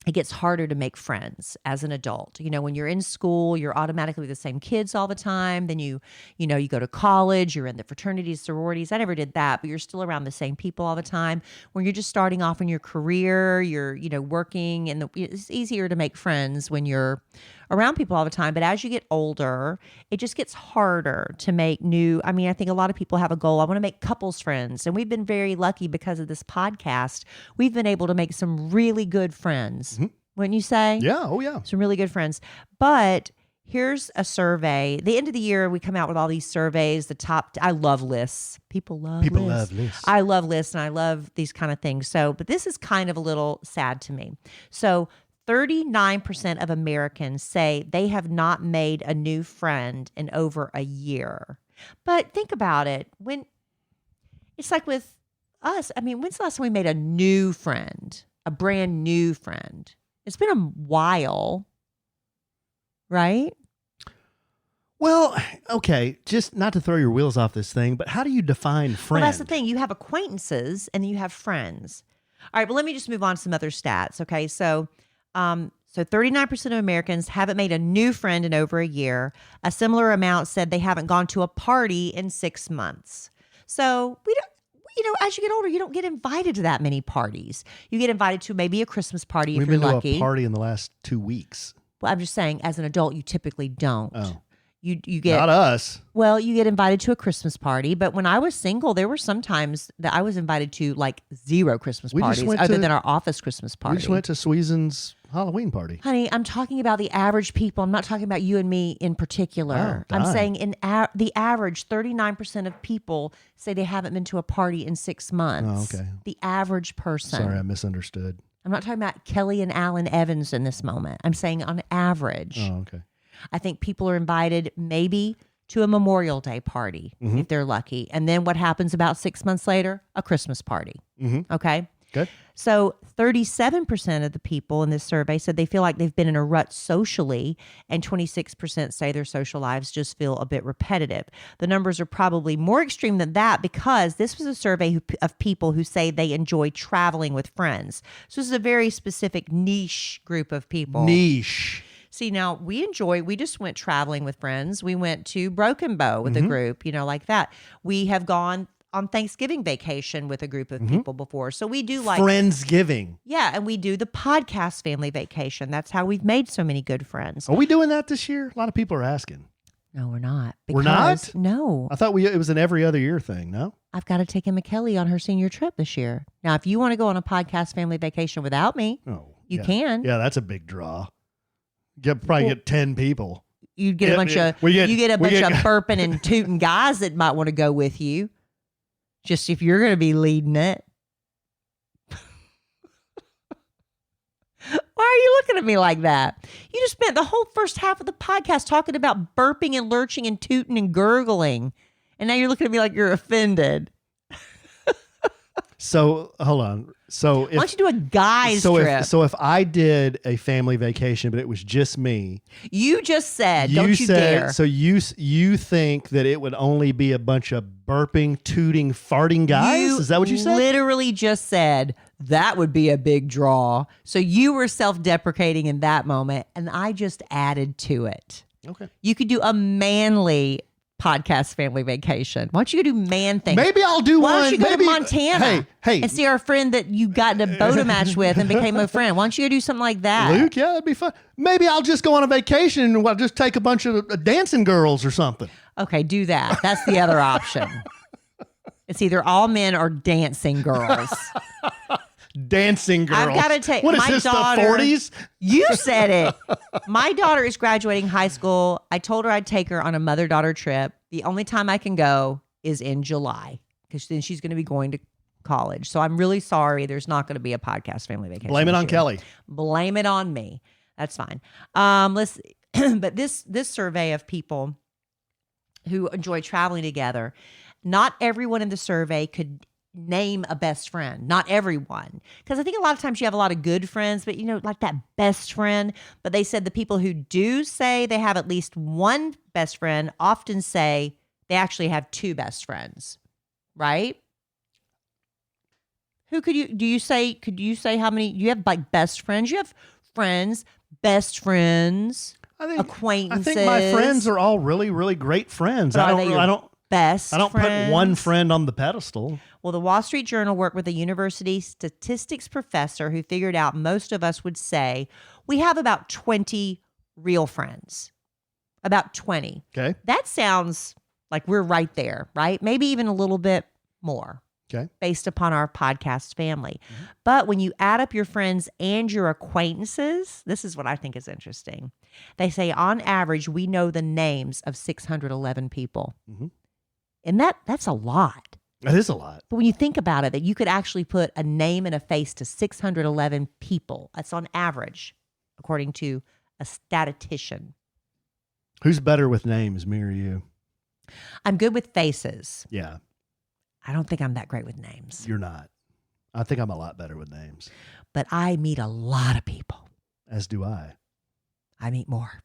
it gets harder to make friends as an adult. You know, when you're in school, you're automatically with the same kids all the time. Then you go to college, you're in the fraternities, sororities. I never did that, but you're still around the same people all the time. When you're just starting off in your career, you're, working, and it's easier to make friends when you're around people all the time. But as you get older, it just gets harder to make new. I mean, I think a lot of people have a goal. I want to make couples friends. And we've been very lucky because of this podcast. We've been able to make some really good friends. Mm-hmm. Wouldn't you say? Yeah. Oh, yeah. Some really good friends. But here's a survey. The end of the year, we come out with all these surveys. I love lists. People love lists. I love lists and I love these kind of things. But this is kind of a little sad to me. So 39% of Americans say they have not made a new friend in over a year. But think about it. When it's like with us, I mean, when's the last time we made a new friend, a brand new friend? It's been a while, right? Well, okay, just not to throw your wheels off this thing, but how do you define friend? Well, that's the thing. You have acquaintances and you have friends. All right, well, let me just move on to some other stats, okay? So 39% of Americans haven't made a new friend in over a year. A similar amount said they haven't gone to a party in 6 months. So we don't, as you get older, you don't get invited to that many parties. You get invited to maybe a Christmas party if you're lucky. We've been to a party in the last 2 weeks. Well, I'm just saying, as an adult, you typically don't. Oh. You get not us. Well, you get invited to a Christmas party, but when I was single, there were some times that I was invited to like 0 Christmas parties other than our office Christmas party. We just went to Sweezen's Halloween party. Honey, I'm talking about the average people. I'm not talking about you and me in particular. Oh, I'm saying the average 39% of people say they haven't been to a party in 6 months. Oh, okay. The average person. Sorry, I misunderstood. I'm not talking about Kellie and Alan Evans in this moment. I'm saying on average. Oh, okay. I think people are invited maybe to a Memorial Day party if they're lucky. And then what happens about 6 months later? A Christmas party. Mm-hmm. Okay? Good. So 37% of the people in this survey said they feel like they've been in a rut socially, and 26% say their social lives just feel a bit repetitive. The numbers are probably more extreme than that because this was a survey of people who say they enjoy traveling with friends. So this is a very specific niche group of people. Niche. See, now we just went traveling with friends. We went to Broken Bow with a group, like that. We have gone on Thanksgiving vacation with a group of people before. So we do like Friendsgiving. Yeah, and we do the podcast family vacation. That's how we've made so many good friends. Are we doing that this year? A lot of people are asking. No, we're not. We're not? Because- No. I thought it was an every other year thing, no? I've got to take Emma Kellie on her senior trip this year. Now, if you want to go on a podcast family vacation without me, Oh, you yeah. can. Yeah, that's a big draw. Probably get 10 people. You'd get a bunch of burping and tooting guys that might want to go with you. Just if you're going to be leading it. Why are you looking at me like that? You just spent the whole first half of the podcast talking about burping and lurching and tooting and gurgling. And now you're looking at me like you're offended. So, hold on. So Why don't you do a guy's trip? If I did a family vacation, but it was just me. You just said, don't you dare. So you think that it would only be a bunch of burping, tooting, farting guys? Is that what you said? Literally just said that would be a big draw. So you were self-deprecating in that moment, and I just added to it. Okay. You could do a manly podcast family vacation. Why don't you go do man things? Maybe I'll do one. Why don't you go to Montana Hey. and see our friend that you got in a boat match with and became a friend? Why don't you go do something like that? Luke, yeah, that'd be fun. Maybe I'll just go on a vacation and I'll just take a bunch of dancing girls or something. Okay, do that. That's the other option. It's either all men or dancing girls. Dancing girls. I've got to take What is my this, daughter. the 40s? You said it. My daughter is graduating high school. I told her I'd take her on a mother-daughter trip. The only time I can go is in July because then she's going to be going to college. So I'm really sorry. There's not going to be a podcast family vacation. Blame it this on year. Kelly. Blame it on me. That's fine. Let's. But this survey of people who enjoy traveling together, not everyone in the survey could name a best friend. Not everyone. Because I think a lot of times you have a lot of good friends, but like that best friend. But they said the people who do say they have at least one best friend often say they actually have two best friends. Right? Could you say how many you have, like, best friends? You have friends, best friends, acquaintances. I think my friends are all really, really great friends. But I are they your don't best put friends? one friend on the pedestal. Well, the Wall Street Journal worked with a university statistics professor who figured out most of us would say we have about 20 real friends. About 20. Okay. That sounds like we're right there, right? Maybe even a little bit more. Okay. Based upon our podcast family. Mm-hmm. But when you add up your friends and your acquaintances, this is what I think is interesting. They say on average, we know the names of 611 people. Mm-hmm. And that's a lot. That is a lot. But when you think about it, that you could actually put a name and a face to 611 people. That's on average, according to a statistician. Who's better with names, me or you? I'm good with faces. Yeah. I don't think I'm that great with names. You're not. I think I'm a lot better with names. But I meet a lot of people. As do I. I meet more.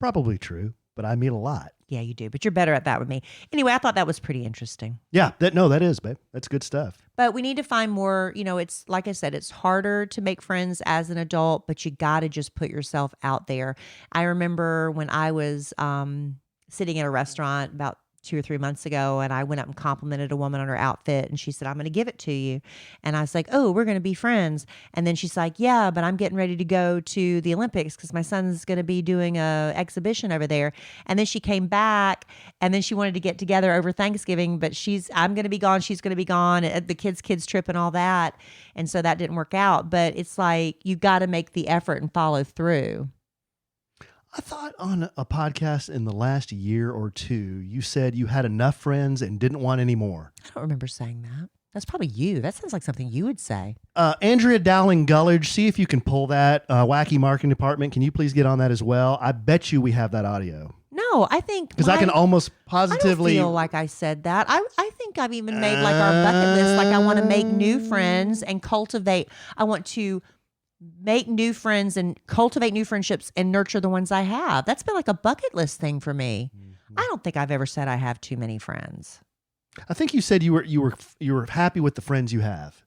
Probably true, but I meet a lot. Yeah, you do. But you're better at that with me. Anyway, I thought that was pretty interesting. Yeah, that is, babe. That's good stuff. But we need to find more, it's like I said, it's harder to make friends as an adult, but you got to just put yourself out there. I remember when I was sitting in a restaurant about 2 or 3 months ago, and I went up and complimented a woman on her outfit, and she said, I'm going to give it to you. And I was like, oh, we're going to be friends. And then she's like, yeah, but I'm getting ready to go to the Olympics because my son's going to be doing a exhibition over there. And then she came back, and then she wanted to get together over Thanksgiving, but I'm going to be gone, she's going to be gone, at the kids trip and all that. And so that didn't work out. But it's like, you got to make the effort and follow through. I thought on a podcast in the last year or two, you said you had enough friends and didn't want any more. I don't remember saying that. That's probably you. That sounds like something you would say. Andrea Dowling Gullidge, see if you can pull that. Wacky Marketing Department, can you please get on that as well? I bet you we have that audio. No, I think... Because I can almost positively... I don't feel like I said that. I think I've even made like our bucket list. Like I want to make new friends and cultivate. I want to make new friends and cultivate new friendships and nurture the ones I have. That's been like a bucket list thing for me. Mm-hmm. I don't think I've ever said I have too many friends. I think you said you were happy with the friends you have.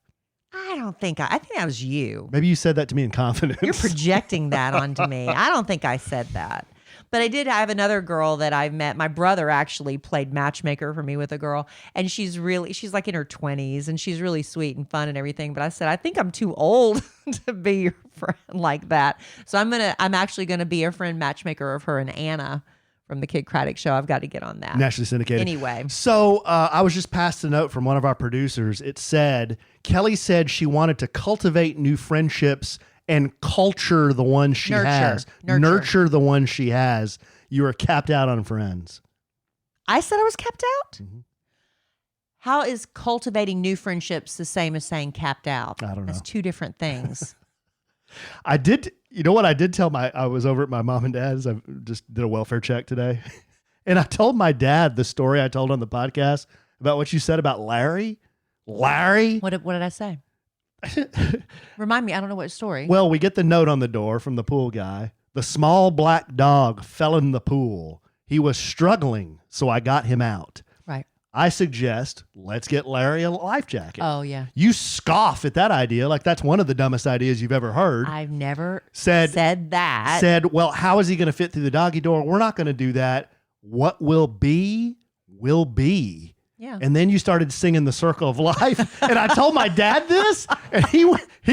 I think that was you. Maybe you said that to me in confidence. You're projecting that onto me. I don't think I said that. But I have another girl that I met. My brother actually played matchmaker for me with a girl. And she's like in her 20s and she's really sweet and fun and everything. But I said, I think I'm too old to be your friend like that. So I'm actually going to be a friend matchmaker of her and Anna from the Kid Craddock show. I've got to get on that. Nationally syndicated. Anyway. So I was just passed a note from one of our producers. It said, Kellie said she wanted to cultivate new friendships and culture the one she has. Nurture the one she has. You are capped out on friends. I said I was capped out? Mm-hmm. How is cultivating new friendships the same as saying capped out? I don't know. That's two different things. I did, you know what I did tell I was over at my mom and dad's. I just did a welfare check today. And I told my dad the story I told on the podcast about what you said about Larry. Larry? What did I say? Remind me, I don't know what story. Well, we get the note on the door from the pool guy. The small black dog fell in the pool. He was struggling, so I got him out. Right. I suggest, let's get Larry a life jacket. Oh, yeah. You scoff at that idea like that's one of the dumbest ideas you've ever heard. I've never said that. Said, well, how is he going to fit through the doggy door? We're not going to do that. What will be, will be. Yeah. And then you started singing The Circle of Life. And I told my dad this, and he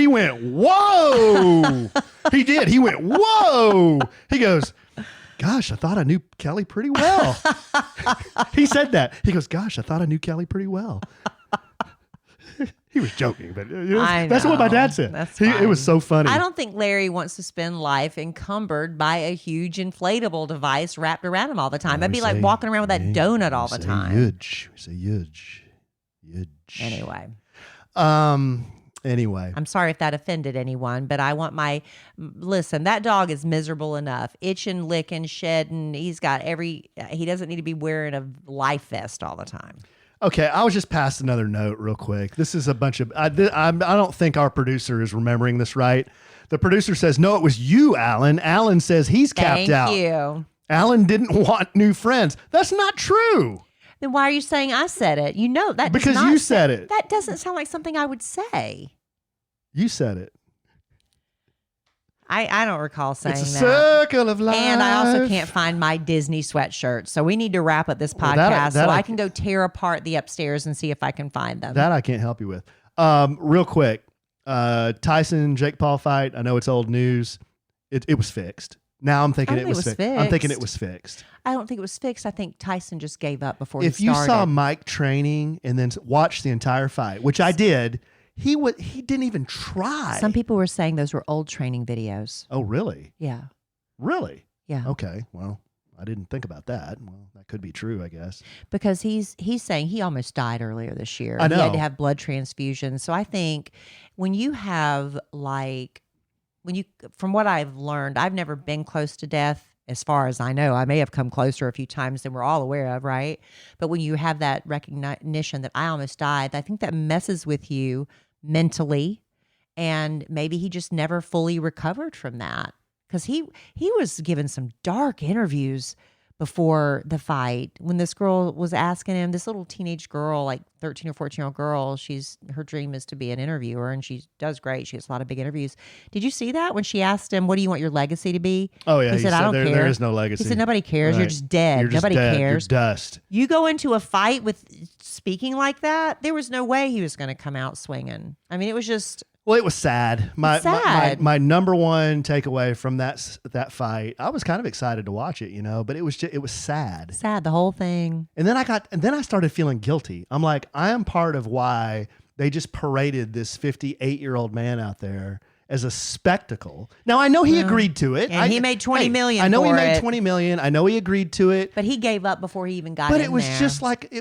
went, whoa. He did. He went, whoa. He goes, gosh, I thought I knew Kellie pretty well. He said that. He goes, gosh, I thought I knew Kellie pretty well. He was joking, but that's what my dad said. It was so funny. I don't think Larry wants to spend life encumbered by a huge inflatable device wrapped around him all the time. That'd be like walking around with that donut all the time. Yuge. We say yuge. Anyway. I'm sorry if that offended anyone, but I want listen, that dog is miserable enough. Itching, licking, shedding. He doesn't need to be wearing a life vest all the time. Okay, I was just passed another note real quick. This is a bunch of, I don't think our producer is remembering this right. The producer says, no, it was you, Alan. Alan says he's capped out. Thank you. Alan didn't want new friends. That's not true. Then why are you saying I said it? You know that because you said it. That doesn't sound like something I would say. You said it. I don't recall saying that. It's a circle of life. And I also can't find my Disney sweatshirt. So we need to wrap up this podcast so I can go tear apart the upstairs and see if I can find them. That I can't help you with. Real quick, Tyson, Jake Paul fight. I know it's old news. It was fixed. Now I'm thinking it was fixed. I'm thinking it was fixed. I don't think it was fixed. I think Tyson just gave up before he started. If you saw Mike training and then watched the entire fight, which I did, he didn't even try. Some people were saying those were old training videos. Oh, really? Yeah. Really? Yeah. Okay. Well, I didn't think about that. Well, that could be true, I guess. Because he's saying he almost died earlier this year. I know. He had to have blood transfusions. So I think when you have from what I've learned, I've never been close to death. As far as I know, I may have come closer a few times than we're all aware of, right? But when you have that recognition that I almost died, I think that messes with you mentally, and maybe he just never fully recovered from that, because he was given some dark interviews before the fight when this girl was asking him, this little teenage girl, like 13 or 14-year-old girl, her dream is to be an interviewer, and she does great. She has a lot of big interviews. Did you see that when she asked him, what do you want your legacy to be? Oh, yeah. He said, I don't care. There is no legacy. He said, nobody cares. Right. You're just dead. You're just nobody dead. cares. You're dust. You go into a fight with speaking like that, there was no way he was going to come out swinging. I mean, it was just... Well, it was sad. My number one takeaway from that fight, I was kind of excited to watch it, but it was sad. Sad, the whole thing. And then I started feeling guilty. I'm like, I am part of why they just paraded this 58-year-old man out there as a spectacle. Now I know he agreed to it. And he made $20 million. I know he made $20 million. I know he agreed to it. But he gave up before he even got in there. But it was just like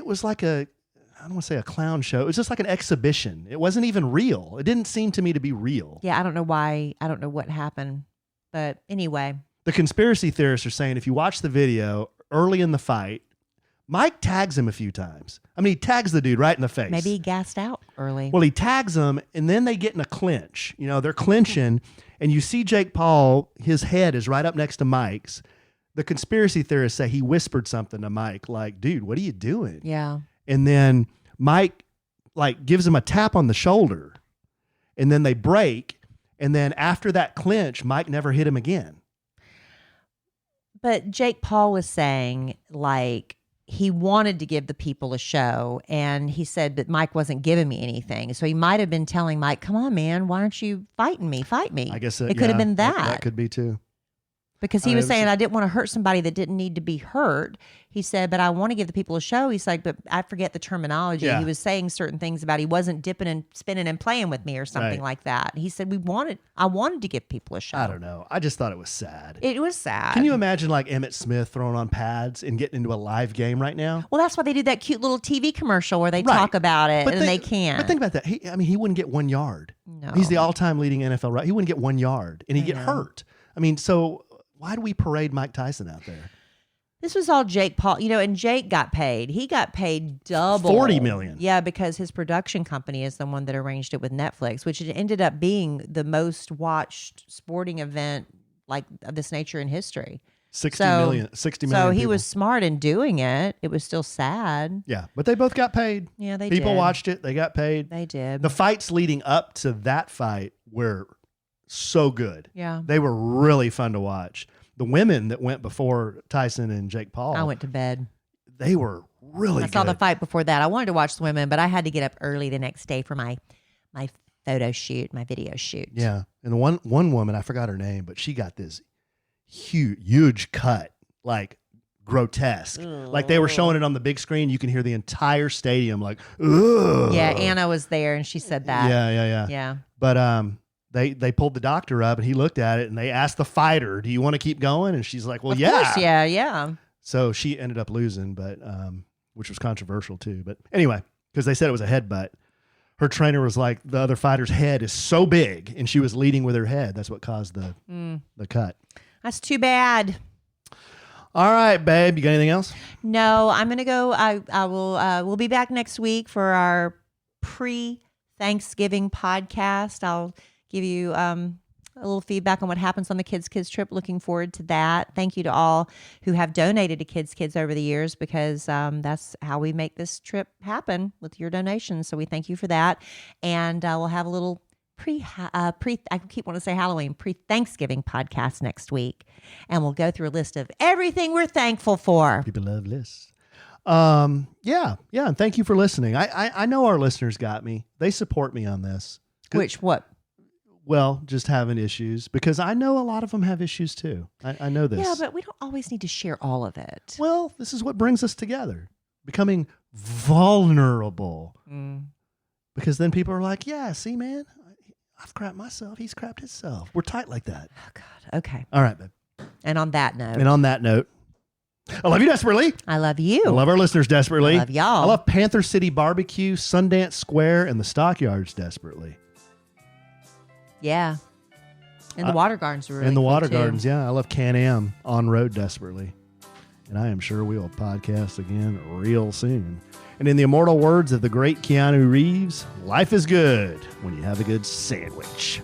I don't want to say a clown show. It was just like an exhibition. It wasn't even real. It didn't seem to me to be real. Yeah, I don't know why. I don't know what happened. But anyway. The conspiracy theorists are saying if you watch the video early in the fight, Mike tags him a few times. I mean, he tags the dude right in the face. Maybe he gassed out early. Well, he tags him, and then they get in a clinch. They're clinching, and you see Jake Paul, his head is right up next to Mike's. The conspiracy theorists say he whispered something to Mike like, dude, what are you doing? Yeah. And then Mike gives him a tap on the shoulder, and then they break. And then after that clinch, Mike never hit him again. But Jake Paul was saying he wanted to give the people a show, and he said that Mike wasn't giving me anything. So he might have been telling Mike, come on, man, why aren't you fighting me? Fight me. I guess it could have been that. That could be too. Because he was saying, I didn't want to hurt somebody that didn't need to be hurt. He said, but I want to give the people a show. He's like, but I forget the terminology. Yeah. He was saying certain things about he wasn't dipping and spinning and playing with me or something like that. He said, I wanted to give people a show. I don't know. I just thought it was sad. It was sad. Can you imagine like Emmitt Smith throwing on pads and getting into a live game right now? Well, that's why they did that cute little TV commercial where they talk about it and they can't. But think about that. He wouldn't get 1 yard. No. He's the all-time leading NFL, right? He wouldn't get 1 yard and he'd get hurt. I mean, so why do we parade Mike Tyson out there? This was all Jake Paul, and Jake got paid. He got paid double. $40 million. Yeah, because his production company is the one that arranged it with Netflix, which it ended up being the most watched sporting event like of this nature in history. 60 million So people. he was smart in doing it. It was still sad. Yeah, but they both got paid. Yeah, they People did. watched it. They got paid. They did. The fights leading up to that fight were so good. Yeah. They were really fun to watch. The women that went before Tyson and Jake Paul, I went to bed. they were really I saw good. the fight before that. I wanted to watch the women, but I had to get up early the next day for my photo shoot, my video shoot. Yeah. And the one woman, I forgot her name, but she got this huge cut, like grotesque. Like they were showing it on the big screen. You can hear the entire stadium like, ugh. Yeah, Anna was there and she said that. Yeah. Yeah. But they pulled the doctor up and he looked at it and they asked the fighter, do you want to keep going? And she's like, well, Of yeah. course, yeah. So she ended up losing, but which was controversial too. But anyway, because they said it was a headbutt. Her trainer was like, the other fighter's head is so big, and she was leading with her head. That's what caused the cut. That's too bad. All right, babe. You got anything else? No, I'm gonna go. I will. We'll be back next week for our pre-Thanksgiving podcast. I'll give you a little feedback on what happens on the Kids trip. Looking forward to that. Thank you to all who have donated to Kids over the years, because that's how we make this trip happen with your donations. So we thank you for that. And we'll have a little I keep wanting to say Halloween, pre-Thanksgiving podcast next week. And we'll go through a list of everything we're thankful for. People love lists. Yeah. And thank you for listening. I know our listeners got me. They support me on this. What? Well, just having issues, because I know a lot of them have issues too. I know this. Yeah, but we don't always need to share all of it. Well, this is what brings us together, becoming vulnerable. Because then people are like, yeah, see, man, I've crapped myself. He's crapped himself. We're tight like that. Oh, God. Okay. All right, babe. And on that note, I love you desperately. I love you. I love our listeners desperately. I love y'all. I love Panther City Barbecue, Sundance Square, and the Stockyards desperately. Yeah. And the Water Gardens were really And the cool Water too. Gardens, yeah. I love Can-Am on road desperately. And I am sure we will podcast again real soon. And in the immortal words of the great Keanu Reeves, life is good when you have a good sandwich.